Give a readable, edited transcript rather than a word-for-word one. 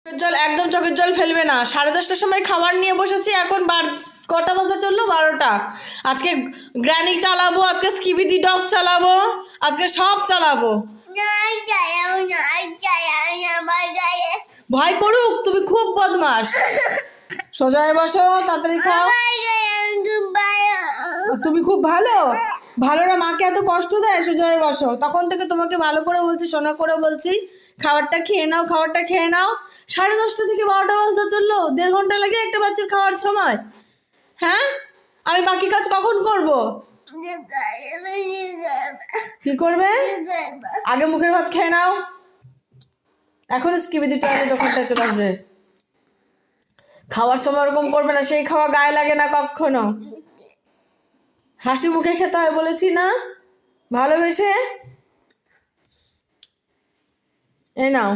জল একদম চোখের জল ফেলবে না। 10:30টার সময় খাবার নিয়ে বসেছি, এখন কটা বাজতে চললো? 12টা। আজকে গ্র্যানি চালাবো, আজকে স্কিবিডি ডগ চালাবো, আজকে সব চালাবো। ভয় করুক, তুমি খুব বদমাস। সোজা হয়ে বসো, তাড়াতাড়ি খাও। তুমি খুব ভালো, ভালোরা মাকে এত কষ্ট দেয়? সোজা হয়ে বসো। তখন থেকে তোমাকে ভালো করে বলছি, সোনা করে বলছি, খাবারটা খেয়ে নাও, খাবারটা খেয়ে নাও। 10:30 থেকে 12টা বাজতে চললো, 1.5 ঘন্টা লাগে একটা বাচ্চার খাওয়ার সময়। হ্যাঁ, আমি বাকি কাজ কখন করব? কি করবে? আগে মুখের ভাত খেয়ে নাও, এখন স্কিবিডি টয়লেট ওখানটায় চলে আসবে। খাওয়ার সময় ওরকম করবে না, সেই খাওয়া গায়ে লাগে না কখনো। হাসি মুখে খেতে হয় বলেছি না, ভালোবেসে। এই নাও।